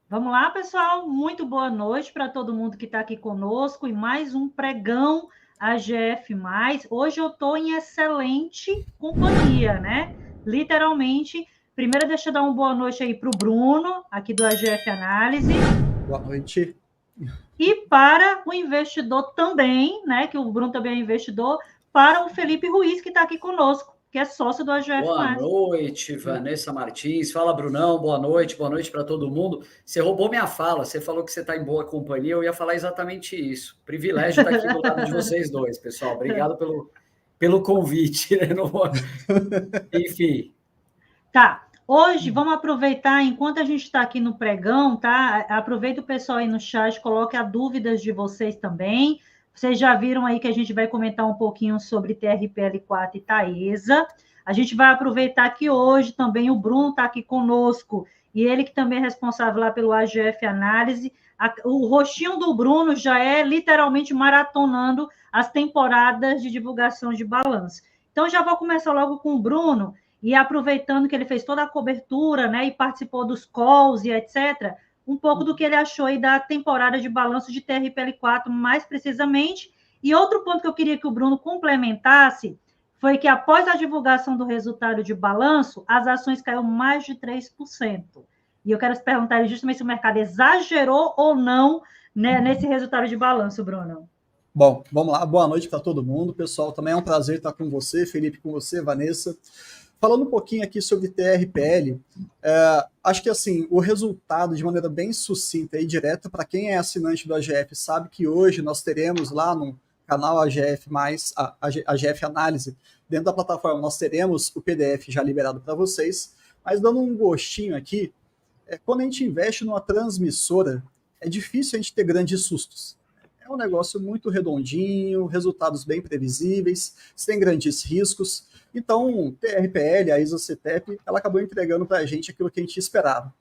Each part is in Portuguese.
Vamos lá, pessoal? Muito boa noite para todo mundo que está aqui conosco e mais um pregão AGF+. Hoje eu estou em excelente companhia, né? Literalmente. Primeiro, deixa eu dar uma boa noite aí para o Bruno, aqui do AGF Análise. Boa noite. E para o investidor também, né? Que o Bruno também é investidor, para o Felipe Ruiz, que está aqui conosco, que é sócio do AGF+. Boa noite, Vanessa Martins. Fala, Brunão. Boa noite para todo mundo. Você roubou minha fala, você falou que você está em boa companhia, eu ia falar exatamente isso. Privilégio estar aqui do lado de vocês dois, pessoal. Obrigado pelo convite. Né? Enfim. Tá. Hoje, vamos aproveitar, enquanto a gente está aqui no pregão, tá? Aproveita o pessoal aí no chat, coloque as dúvidas de vocês também. Vocês já viram aí que a gente vai comentar um pouquinho sobre TRPL4 e Taesa. A gente vai aproveitar que hoje também o Bruno está aqui conosco, e ele que também é responsável lá pelo AGF Análise. O rostinho do Bruno já é literalmente maratonando as temporadas de divulgação de balanço. Então, já vou começar logo com o Bruno, e aproveitando que ele fez toda a cobertura, né, e participou dos calls e etc., um pouco do que ele achou aí da temporada de balanço de TRPL4, mais precisamente. E outro ponto que eu queria que o Bruno complementasse foi que após a divulgação do resultado de balanço, as ações caíram mais de 3%. E eu quero perguntar justamente se o mercado exagerou ou não, né, nesse resultado de balanço, Bruno. Bom, vamos lá. Boa noite para todo mundo. Pessoal, também é um prazer estar com você, Felipe, com você, Vanessa. Falando um pouquinho aqui sobre TRPL, acho que assim, o resultado, de maneira bem sucinta e direta, para quem é assinante do AGF, sabe que hoje nós teremos lá no canal AGF+, AGF Análise, dentro da plataforma, nós teremos o PDF já liberado para vocês, mas dando um gostinho aqui, quando a gente investe numa transmissora, é difícil a gente ter grandes sustos. É um negócio muito redondinho, resultados bem previsíveis, sem grandes riscos. Então, TRPL, a ISOCETEP, ela acabou entregando para a gente aquilo que a gente esperava.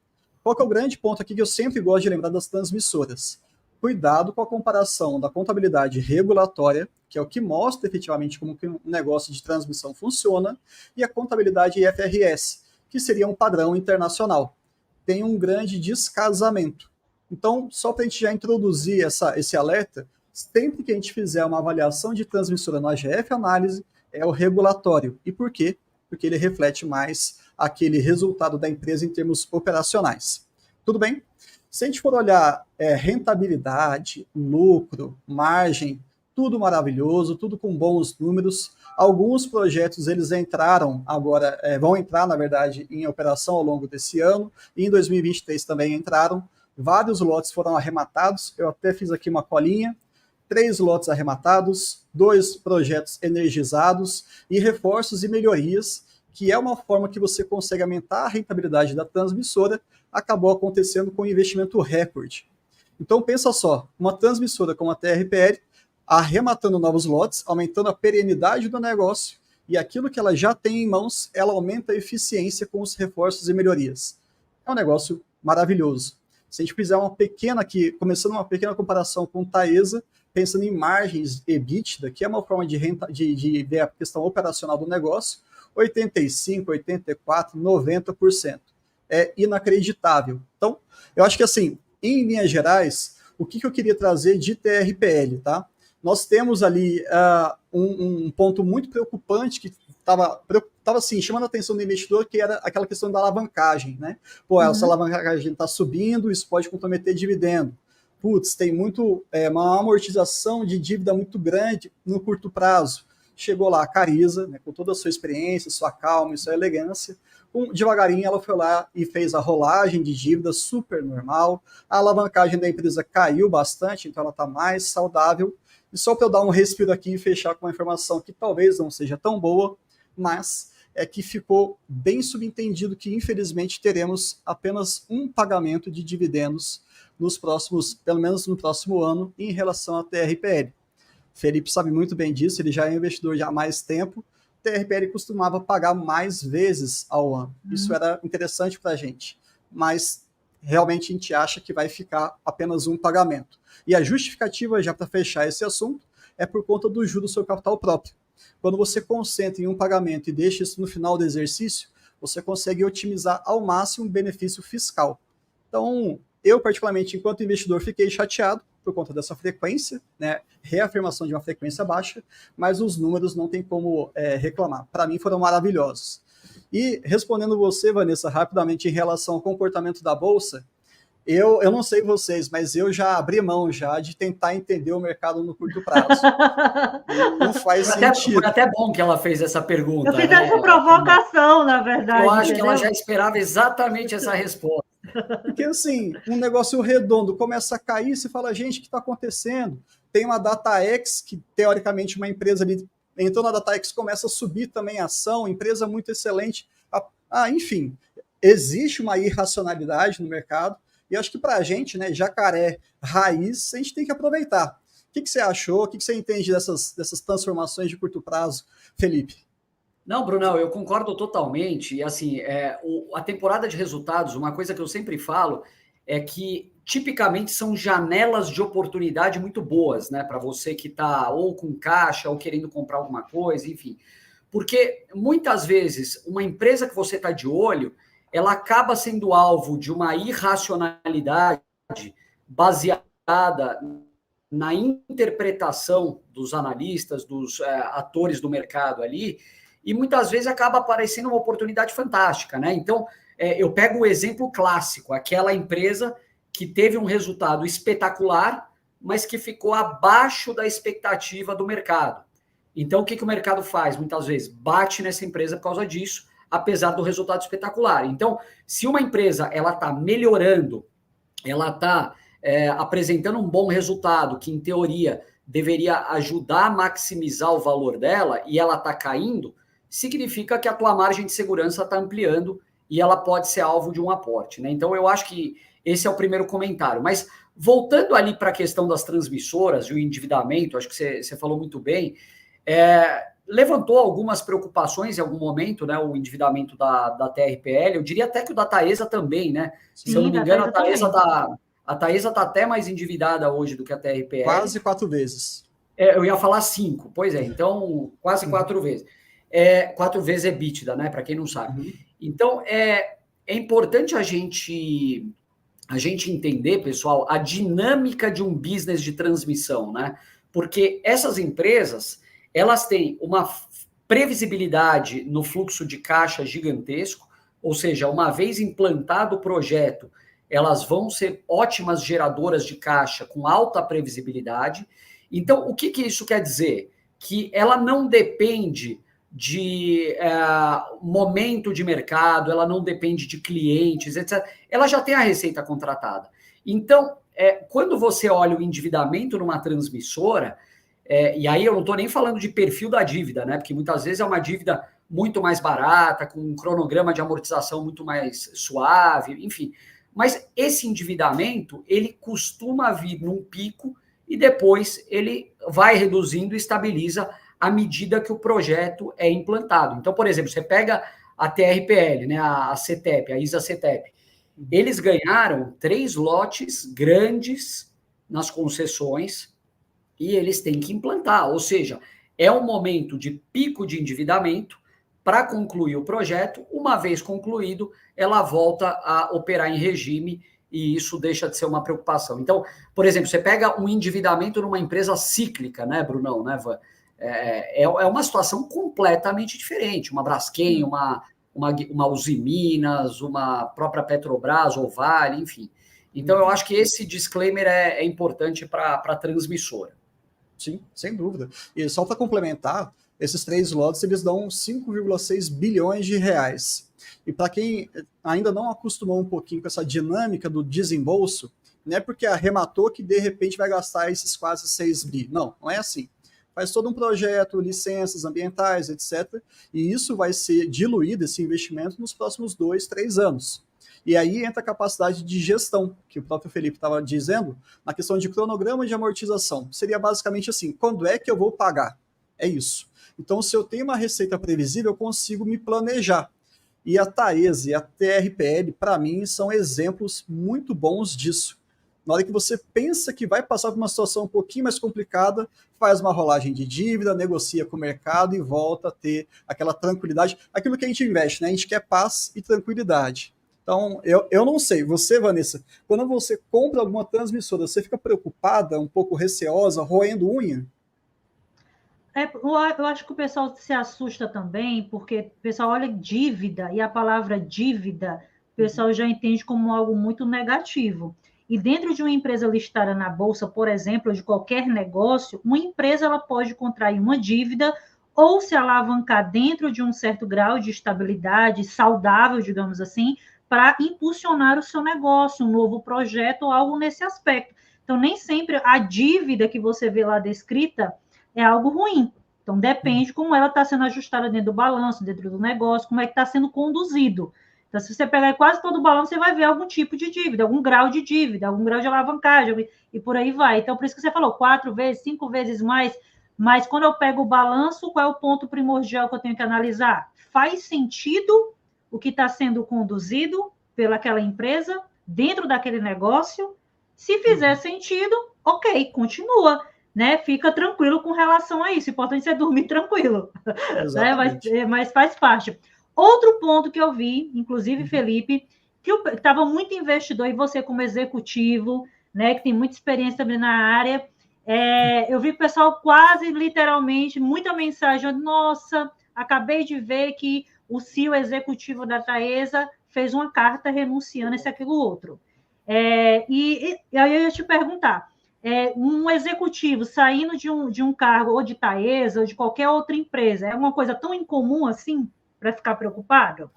Qual que é o grande ponto aqui que eu sempre gosto de lembrar das transmissoras? Cuidado com a comparação da contabilidade regulatória, que é o que mostra efetivamente como que um negócio de transmissão funciona, e a contabilidade IFRS, que seria um padrão internacional. Tem um grande descasamento. Então, só para a gente já introduzir esse alerta, sempre que a gente fizer uma avaliação de transmissora no AGF Análise, é o regulatório. E por quê? Porque ele reflete mais aquele resultado da empresa em termos operacionais. Tudo bem? Se a gente for olhar rentabilidade, lucro, margem, tudo maravilhoso, tudo com bons números. Alguns projetos eles entraram agora, vão entrar, na verdade, em operação ao longo desse ano, e em 2023 também entraram. Vários lotes foram arrematados, eu até fiz aqui uma colinha, 3 lotes arrematados, 2 projetos energizados e reforços e melhorias, que é uma forma que você consegue aumentar a rentabilidade da transmissora, acabou acontecendo com o investimento recorde. Então pensa só, uma transmissora como a TRPL, arrematando novos lotes, aumentando a perenidade do negócio, e aquilo que ela já tem em mãos, ela aumenta a eficiência com os reforços e melhorias. É um negócio maravilhoso. Se a gente fizer uma pequena aqui, começando uma pequena comparação com Taesa, pensando em margens EBITDA, que é uma forma de ver a questão operacional do negócio, 85%, 84%, 90%. É inacreditável. Então, eu acho que assim, em linhas gerais, o que eu queria trazer de TRPL, tá? Nós temos ali um ponto muito preocupante que estava assim, chamando a atenção do investidor, que era aquela questão da alavancagem, né? Pô, essa alavancagem está subindo, isso pode comprometer dividendo. Putz, tem uma amortização de dívida muito grande no curto prazo. Chegou lá a Cariza, né, com toda a sua experiência, sua calma e sua elegância, devagarinho ela foi lá e fez a rolagem de dívida super normal, a alavancagem da empresa caiu bastante, então ela está mais saudável. E só para eu dar um respiro aqui e fechar com uma informação que talvez não seja tão boa, mas é que ficou bem subentendido que, infelizmente, teremos apenas um pagamento de dividendos nos próximos, pelo menos no próximo ano, em relação à TRPL. Felipe sabe muito bem disso, ele já é investidor já há mais tempo. TRPL costumava pagar mais vezes ao ano. Isso era interessante para a gente, mas realmente a gente acha que vai ficar apenas um pagamento. E a justificativa, já para fechar esse assunto, é por conta do juros do seu capital próprio. Quando você concentra em um pagamento e deixa isso no final do exercício, você consegue otimizar ao máximo o benefício fiscal. Então, Eu, particularmente, enquanto investidor, fiquei chateado por conta dessa frequência, né, reafirmação de uma frequência baixa, mas os números não tem como reclamar. Para mim, foram maravilhosos. E respondendo você, Vanessa, rapidamente em relação ao comportamento da Bolsa, eu não sei vocês, mas eu já abri mão já de tentar entender o mercado no curto prazo. Não faz sentido. Foi até bom que ela fez essa pergunta. Eu fiz essa provocação, na verdade. Eu acho entendeu? que ela já esperava exatamente essa resposta. Porque, assim, um negócio redondo começa a cair, você fala, gente, o que está acontecendo? Tem uma DataX, que teoricamente uma empresa ali entrou na DataX, começa a subir também a ação, empresa muito excelente. Enfim, existe uma irracionalidade no mercado, e acho que para a gente, né, jacaré raiz, a gente tem que aproveitar. O que você achou? O que você entende dessas transformações de curto prazo, Felipe? Não, Brunão, eu concordo totalmente. E assim, a temporada de resultados, uma coisa que eu sempre falo é que tipicamente são janelas de oportunidade muito boas, né? Para você que está ou com caixa ou querendo comprar alguma coisa, enfim. Porque muitas vezes uma empresa que você está de olho, ela acaba sendo alvo de uma irracionalidade baseada na interpretação dos analistas, dos atores do mercado ali, e muitas vezes acaba aparecendo uma oportunidade fantástica, né? Então, eu pego o exemplo clássico, aquela empresa que teve um resultado espetacular, mas que ficou abaixo da expectativa do mercado. Então, o que o mercado faz? Muitas vezes bate nessa empresa por causa disso, apesar do resultado espetacular. Então, se uma empresa ela está melhorando, ela está apresentando um bom resultado, que em teoria deveria ajudar a maximizar o valor dela, e ela está caindo, significa que a tua margem de segurança está ampliando e ela pode ser alvo de um aporte, né? Então, eu acho que esse é o primeiro comentário. Mas, voltando ali para a questão das transmissoras e o endividamento, acho que você falou muito bem, levantou algumas preocupações em algum momento, né? O endividamento da TRPL, eu diria até que o da Taesa também, né? Sim, se eu não me engano, a Taesa está até mais endividada hoje do que a TRPL. Quase 4 vezes. Eu ia falar 5, pois é, então quase 4 vezes. 4 vezes EBITDA, né? Para quem não sabe. Uhum. Então, é importante a gente entender, pessoal, a dinâmica de um business de transmissão, né? Porque essas empresas, elas têm uma previsibilidade no fluxo de caixa gigantesco, ou seja, uma vez implantado o projeto, elas vão ser ótimas geradoras de caixa com alta previsibilidade. Então, o que isso quer dizer? Que ela não depende de momento de mercado, ela não depende de clientes, etc. Ela já tem a receita contratada. Então, quando você olha o endividamento numa transmissora, e aí eu não estou nem falando de perfil da dívida, né? Porque muitas vezes é uma dívida muito mais barata, com um cronograma de amortização muito mais suave, enfim. Mas esse endividamento, ele costuma vir num pico e depois ele vai reduzindo e estabiliza à medida que o projeto é implantado. Então, por exemplo, você pega a TRPL, né, a CETEP, a ISA-CETEP, eles ganharam 3 lotes grandes nas concessões e eles têm que implantar, ou seja, é um momento de pico de endividamento para concluir o projeto. Uma vez concluído, ela volta a operar em regime e isso deixa de ser uma preocupação. Então, por exemplo, você pega um endividamento numa empresa cíclica, né, Brunão, né, Van? É uma situação completamente diferente. Uma Braskem, uma Uzi Minas, uma própria Petrobras ou Vale, enfim. Então, eu acho que esse disclaimer é importante para a transmissora. Sim, sem dúvida. E só para complementar, esses 3 lotes eles dão 5,6 bilhões de reais. E para quem ainda não acostumou um pouquinho com essa dinâmica do desembolso, não é porque arrematou que de repente vai gastar esses quase 6 bi. Não é assim. Faz todo um projeto, licenças ambientais, etc. E isso vai ser diluído, esse investimento, nos próximos 2, 3 anos. E aí entra a capacidade de gestão, que o próprio Felipe estava dizendo, na questão de cronograma de amortização. Seria basicamente assim, quando é que eu vou pagar? É isso. Então, se eu tenho uma receita previsível, eu consigo me planejar. E a Taesa e a TRPL, para mim, são exemplos muito bons disso. Na hora que você pensa que vai passar por uma situação um pouquinho mais complicada, faz uma rolagem de dívida, negocia com o mercado e volta a ter aquela tranquilidade. Aquilo que a gente investe, né? A gente quer paz e tranquilidade. Então, eu não sei. Você, Vanessa, quando você compra alguma transmissora, você fica preocupada, um pouco receosa, roendo unha? Eu acho que o pessoal se assusta também, porque o pessoal olha dívida, e a palavra dívida, o pessoal já entende como algo muito negativo. E dentro de uma empresa listada na Bolsa, por exemplo, de qualquer negócio, uma empresa ela pode contrair uma dívida ou se alavancar dentro de um certo grau de estabilidade saudável, digamos assim, para impulsionar o seu negócio, um novo projeto ou algo nesse aspecto. Então, nem sempre a dívida que você vê lá descrita é algo ruim. Então, depende como ela está sendo ajustada dentro do balanço, dentro do negócio, como é que está sendo conduzido. Então, se você pegar quase todo o balanço, você vai ver algum tipo de dívida, algum grau de dívida, algum grau de alavancagem, e por aí vai. Então, por isso que você falou 4 vezes, 5 vezes mais, mas quando eu pego o balanço, qual é o ponto primordial que eu tenho que analisar? Faz sentido o que está sendo conduzido pelaquela empresa, dentro daquele negócio? Se fizer sentido, ok, continua. Né, fica tranquilo com relação a isso. O importante é dormir tranquilo, né? Mas faz parte. Outro ponto que eu vi, inclusive, Felipe, que estava muito investidor, e você como executivo, né, que tem muita experiência também na área, eu vi o pessoal quase, literalmente, muita mensagem, nossa, acabei de ver que o CEO executivo da Taesa fez uma carta renunciando esse, aquilo, outro. E aí eu ia te perguntar, um executivo saindo de um cargo ou de Taesa ou de qualquer outra empresa, é uma coisa tão incomum assim para ficar preocupado?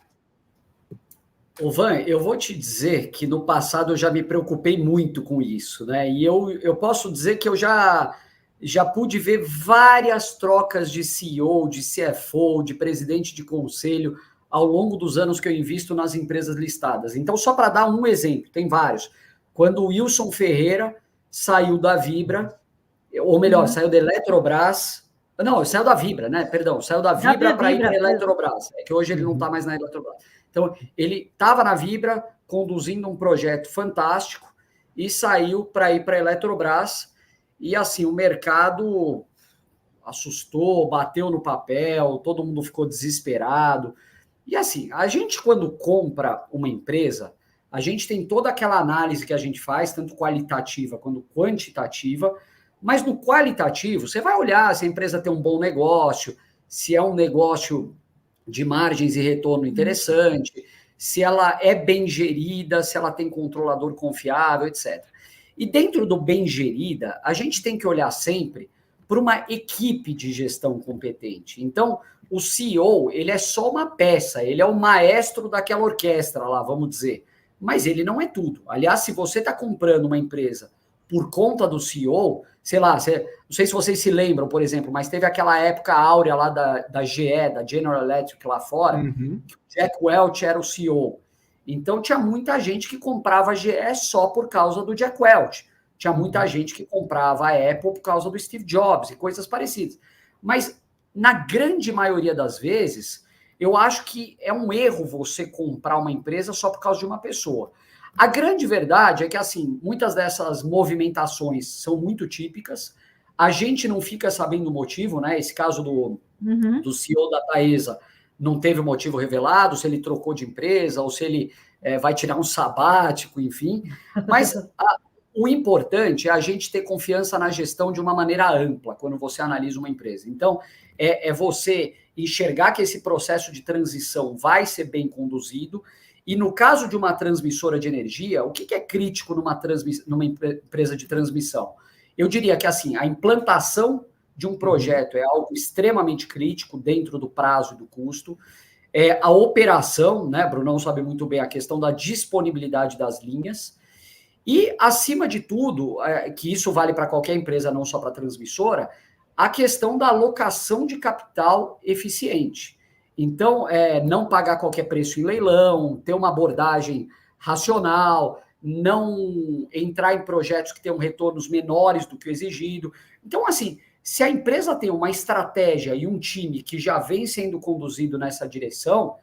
Ô, Van, eu vou te dizer que no passado eu já me preocupei muito com isso, né? E eu posso dizer que eu já pude ver várias trocas de CEO, de CFO, de presidente de conselho ao longo dos anos que eu invisto nas empresas listadas. Então, só para dar um exemplo, tem vários. Quando o Wilson Ferreira saiu da Vibra, ou melhor, saiu da Eletrobras. Não, saiu da Vibra, né? Perdão, saiu da Vibra para ir para a Eletrobras. É que hoje ele não está mais na Eletrobras. Então, ele estava na Vibra, conduzindo um projeto fantástico, e saiu para ir para a Eletrobras. E assim, o mercado assustou, bateu no papel, todo mundo ficou desesperado. E assim, a gente, quando compra uma empresa, a gente tem toda aquela análise que a gente faz, tanto qualitativa quanto quantitativa, mas no qualitativo, você vai olhar se a empresa tem um bom negócio, se é um negócio de margens e retorno interessante, se ela é bem gerida, se ela tem controlador confiável, etc. E dentro do bem gerida, a gente tem que olhar sempre para uma equipe de gestão competente. Então, o CEO, ele é só uma peça, ele é o maestro daquela orquestra lá, vamos dizer. Mas ele não é tudo. Aliás, se você está comprando uma empresa por conta do CEO, sei lá, não sei se vocês se lembram, por exemplo, mas teve aquela época áurea lá da GE, da General Electric lá fora, que o Jack Welch era o CEO. Então tinha muita gente que comprava a GE só por causa do Jack Welch. Tinha muita gente que comprava a Apple por causa do Steve Jobs e coisas parecidas. Mas na grande maioria das vezes, eu acho que é um erro você comprar uma empresa só por causa de uma pessoa. A grande verdade é que, assim, muitas dessas movimentações são muito típicas. A gente não fica sabendo o motivo, né? Esse caso do CEO da Taesa não teve o motivo revelado, se ele trocou de empresa ou se ele vai tirar um sabático, enfim. Mas o importante é a gente ter confiança na gestão de uma maneira ampla quando você analisa uma empresa. Então, é você enxergar que esse processo de transição vai ser bem conduzido. E no caso de uma transmissora de energia, o que é crítico numa empresa de transmissão? Eu diria que assim, a implantação de um projeto é algo extremamente crítico dentro do prazo e do custo. A operação, né, Brunão sabe muito bem a questão da disponibilidade das linhas. E, acima de tudo, que isso vale para qualquer empresa, não só para a transmissora, a questão da alocação de capital eficiente. Então, não pagar qualquer preço em leilão, ter uma abordagem racional, não entrar em projetos que tenham retornos menores do que o exigido. Então, assim, se a empresa tem uma estratégia e um time que já vem sendo conduzido nessa direção,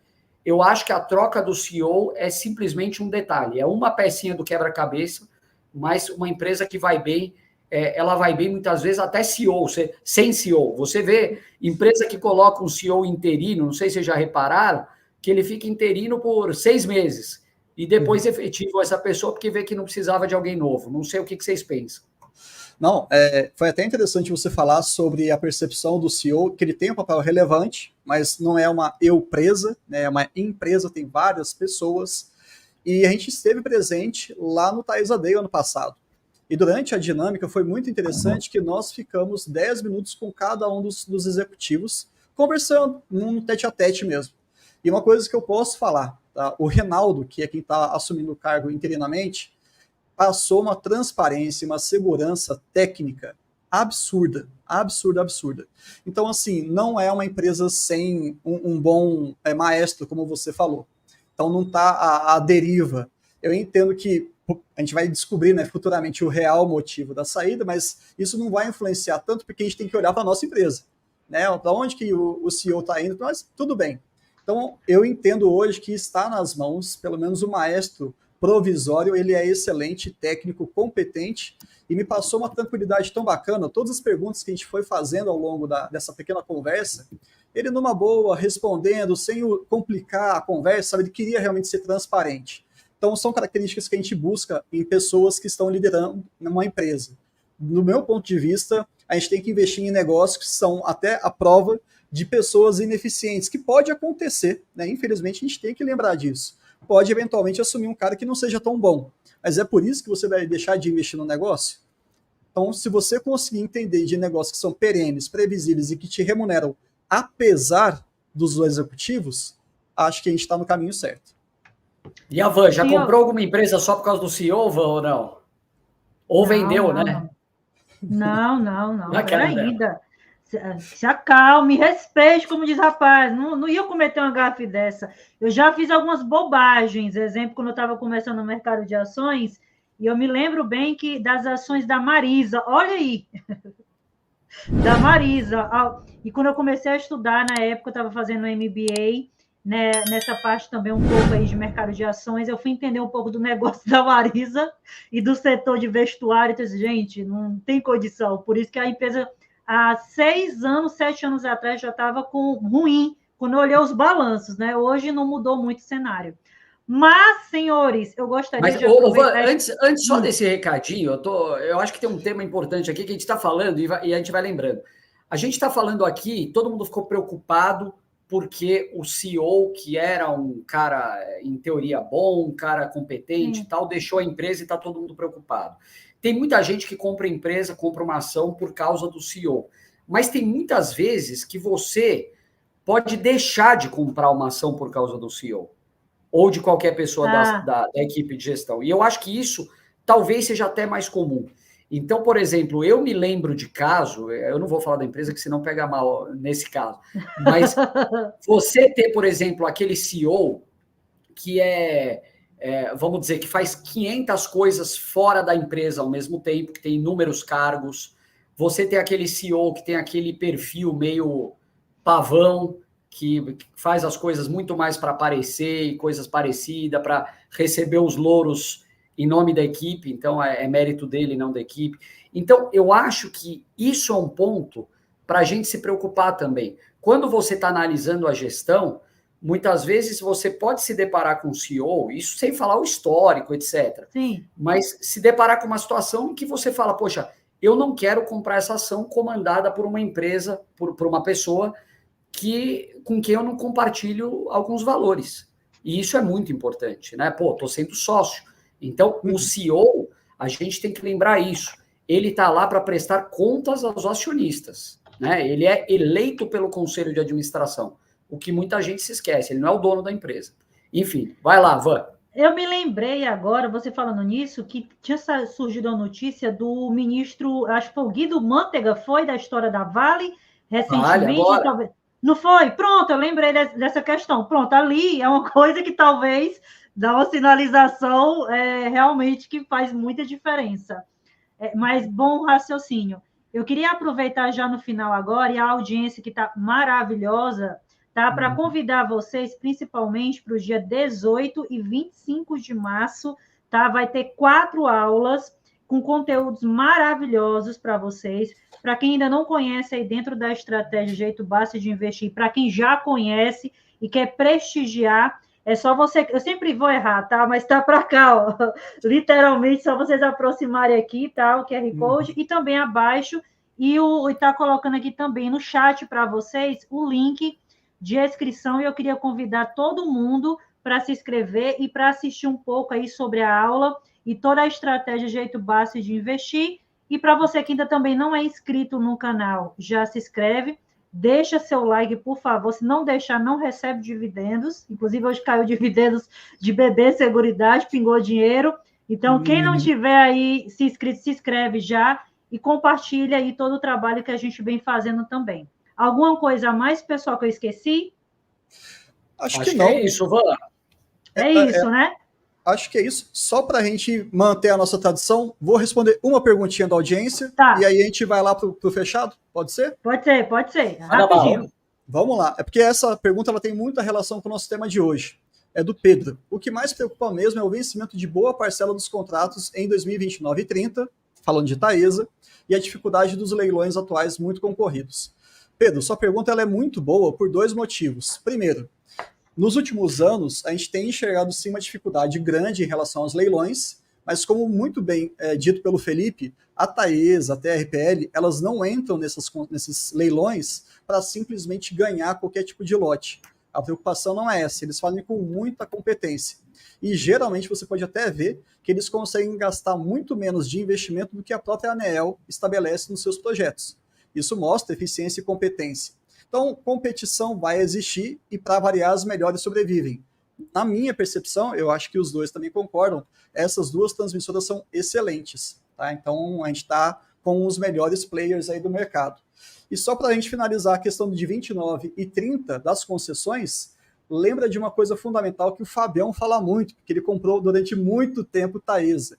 eu acho que a troca do CEO é simplesmente um detalhe. É uma pecinha do quebra-cabeça, mas uma empresa que vai bem, ela vai bem muitas vezes até CEO, sem CEO. Você vê empresa que coloca um CEO interino, não sei se vocês já repararam, que ele fica interino por 6 meses. e depois efetivam essa pessoa porque vê que não precisava de alguém novo. Não sei o que vocês pensam. Não, foi até interessante você falar sobre a percepção do CEO, que ele tem um papel relevante, mas não é uma eu-presa, né, é uma empresa, tem várias pessoas, e a gente esteve presente lá no Taesa Day ano passado. E durante a dinâmica foi muito interessante que nós ficamos 10 minutos com cada um dos executivos, conversando, num tete-a-tete mesmo. E uma coisa que eu posso falar, tá? O Reinaldo, que é quem está assumindo o cargo interinamente, passou uma transparência, uma segurança técnica absurda, absurda. Então, assim, não é uma empresa sem um bom maestro, como você falou. Então, não está à deriva. Eu entendo que a gente vai descobrir, né, futuramente o real motivo da saída, mas isso não vai influenciar tanto porque a gente tem que olhar para a nossa empresa, né? Para onde que o CEO está indo, mas tudo bem. Então, eu entendo hoje que está nas mãos, pelo menos o maestro provisório, ele é excelente, técnico, competente, e me passou uma tranquilidade tão bacana. Todas as perguntas que a gente foi fazendo ao longo dessa pequena conversa, ele numa boa, respondendo, sem complicar a conversa, sabe? Ele queria realmente ser transparente. Então, são características que a gente busca em pessoas que estão liderando uma empresa. No meu ponto de vista, a gente tem que investir em negócios que são até a prova de pessoas ineficientes, que pode acontecer, né? Infelizmente, a gente tem que lembrar disso. Pode eventualmente assumir um cara que não seja tão bom, mas é por isso que você vai deixar de investir no negócio? Então, se você conseguir entender de negócios que são perenes, previsíveis e que te remuneram apesar dos executivos, acho que a gente está no caminho certo. E a Van, já comprou alguma empresa só por causa do CEO, Van, ou não? Ou não, vendeu, não, né? Não. Pera ainda. Se acalme, respeite, como diz rapaz. Não ia cometer uma gafe dessa. Eu já fiz algumas bobagens. Exemplo, quando eu estava começando no mercado de ações, e eu me lembro bem que das ações da Marisa. Olha aí! Da Marisa. E quando eu comecei a estudar, na época, eu estava fazendo MBA, né, nessa parte também um pouco aí de mercado de ações, eu fui entender um pouco do negócio da Marisa e do setor de vestuário. Então, gente, não tem condição. Por isso que a empresa, há 7 anos atrás, já estava ruim, quando eu olhei os balanços, né? Hoje não mudou muito o cenário. Mas, senhores, eu gostaria de aproveitar... Antes só desse recadinho, eu acho que tem um tema importante aqui que a gente está falando e a gente vai lembrando. A gente está falando aqui, todo mundo ficou preocupado porque o CEO, que era um cara, em teoria, bom, um cara competente e tal, deixou a empresa e está todo mundo preocupado. Tem muita gente que compra empresa, compra uma ação por causa do CEO. Mas tem muitas vezes que você pode deixar de comprar uma ação por causa do CEO. Ou de qualquer pessoa da equipe de gestão. E eu acho que isso talvez seja até mais comum. Então, por exemplo, eu me lembro de caso, eu não vou falar da empresa, que senão pega mal nesse caso, mas você ter, por exemplo, aquele CEO que vamos dizer, que faz 500 coisas fora da empresa ao mesmo tempo, que tem inúmeros cargos, você ter aquele CEO que tem aquele perfil meio pavão, que faz as coisas muito mais para aparecer e coisas parecidas, para receber os louros em nome da equipe, então é mérito dele, não da equipe. Então, eu acho que isso é um ponto para a gente se preocupar também. Quando você está analisando a gestão, muitas vezes você pode se deparar com o CEO, isso sem falar o histórico, etc. Sim. Mas se deparar com uma situação em que você fala, poxa, eu não quero comprar essa ação comandada por uma empresa, por uma pessoa com quem eu não compartilho alguns valores. E isso é muito importante, né? Pô, estou sendo sócio. Então, o CEO, a gente tem que lembrar isso. Ele está lá para prestar contas aos acionistas, né? Ele é eleito pelo conselho de administração, o que muita gente se esquece. Ele não é o dono da empresa. Enfim, vai lá, Van. Eu me lembrei agora, você falando nisso, que tinha surgido a notícia do ministro, acho que foi o Guido Mantega, foi da história da Vale, recentemente. Talvez... Não foi? Pronto, eu lembrei dessa questão. Pronto, ali é uma coisa que talvez dá uma sinalização realmente que faz muita diferença. Mas bom raciocínio. Eu queria aproveitar já no final agora, e a audiência que está maravilhosa, tá? Para convidar vocês, principalmente para o dia 18 e 25 de março, tá? Vai ter 4 aulas com conteúdos maravilhosos para vocês. Para quem ainda não conhece aí dentro da estratégia Jeito Basta de Investir, para quem já conhece e quer prestigiar, É só você... Eu sempre vou errar, tá? Mas tá para cá, ó. Literalmente, só vocês aproximarem aqui, tá? O QR Code. E também abaixo. E tá colocando aqui também no chat para vocês o link de inscrição. E eu queria convidar todo mundo para se inscrever e para assistir um pouco aí sobre a aula e toda a estratégia Jeito Básico de Investir. E para você que ainda também não é inscrito no canal, já se inscreve. Deixa seu like, por favor. Se não deixar, não recebe dividendos. Inclusive, hoje caiu dividendos de BB Seguridade, pingou dinheiro. Então, quem não tiver aí se inscrito, se inscreve já e compartilha aí todo o trabalho que a gente vem fazendo também. Alguma coisa a mais, pessoal, que eu esqueci? Acho que não. É isso, Van. É isso, né? Acho que é isso. Só para a gente manter a nossa tradição, vou responder uma perguntinha da audiência e aí a gente vai lá para o fechado. Pode ser? Pode ser. Rapidinho. Vamos lá. É porque essa pergunta ela tem muita relação com o nosso tema de hoje. É do Pedro. O que mais preocupa mesmo é o vencimento de boa parcela dos contratos em 2029 e 30, falando de Taesa, e a dificuldade dos leilões atuais muito concorridos. Pedro, sua pergunta ela é muito boa por 2 motivos. Primeiro, nos últimos anos, a gente tem enxergado sim uma dificuldade grande em relação aos leilões, mas como muito bem dito pelo Felipe, a Taesa, a TRPL, elas não entram nesses leilões para simplesmente ganhar qualquer tipo de lote. A preocupação não é essa, eles fazem com muita competência. E geralmente você pode até ver que eles conseguem gastar muito menos de investimento do que a própria ANEEL estabelece nos seus projetos. Isso mostra eficiência e competência. Então, competição vai existir e, para variar, as melhores sobrevivem. Na minha percepção, eu acho que os dois também concordam, essas 2 transmissoras são excelentes. Tá? Então, a gente está com os melhores players aí do mercado. E só para a gente finalizar a questão de 29 e 30 das concessões, lembra de uma coisa fundamental que o Fabião fala muito, porque ele comprou durante muito tempo Taesa.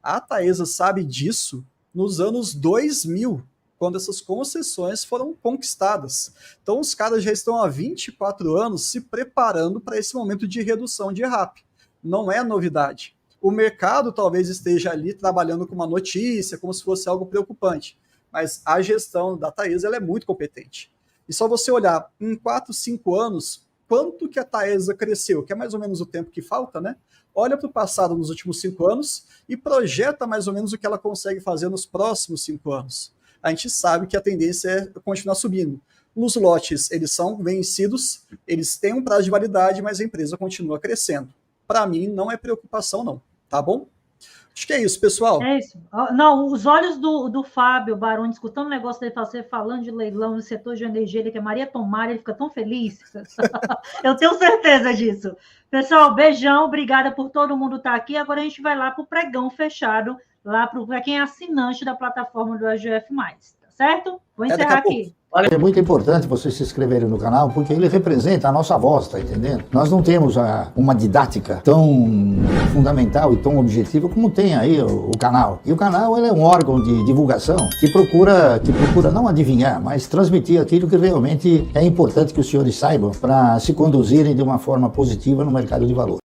A Taesa sabe disso nos anos 2000, quando essas concessões foram conquistadas. Então, os caras já estão há 24 anos se preparando para esse momento de redução de RAP. Não é novidade. O mercado talvez esteja ali trabalhando com uma notícia, como se fosse algo preocupante, mas a gestão da Taesa ela é muito competente. E só você olhar em 4, 5 anos, quanto que a Taesa cresceu, que é mais ou menos o tempo que falta, né? Olha para o passado nos últimos 5 anos e projeta mais ou menos o que ela consegue fazer nos próximos 5 anos. A gente sabe que a tendência é continuar subindo. Os lotes, eles são vencidos, eles têm um prazo de validade, mas a empresa continua crescendo. Para mim, não é preocupação, não. Tá bom? Acho que é isso, pessoal. É isso. Não, os olhos do Fábio Baroni, escutando o negócio dele, você falando de leilão no setor de energia, ele que é Maria Tomara, ele fica tão feliz. Eu tenho certeza disso. Pessoal, beijão, obrigada por todo mundo estar aqui. Agora a gente vai lá para o pregão fechado, lá para quem é assinante da plataforma do AGF+, tá certo? Vou encerrar aqui. É muito importante vocês se inscreverem no canal, porque ele representa a nossa voz, tá entendendo? Nós não temos uma didática tão fundamental e tão objetiva como tem aí o canal. E o canal ele é um órgão de divulgação que procura não adivinhar, mas transmitir aquilo que realmente é importante que os senhores saibam para se conduzirem de uma forma positiva no mercado de valores.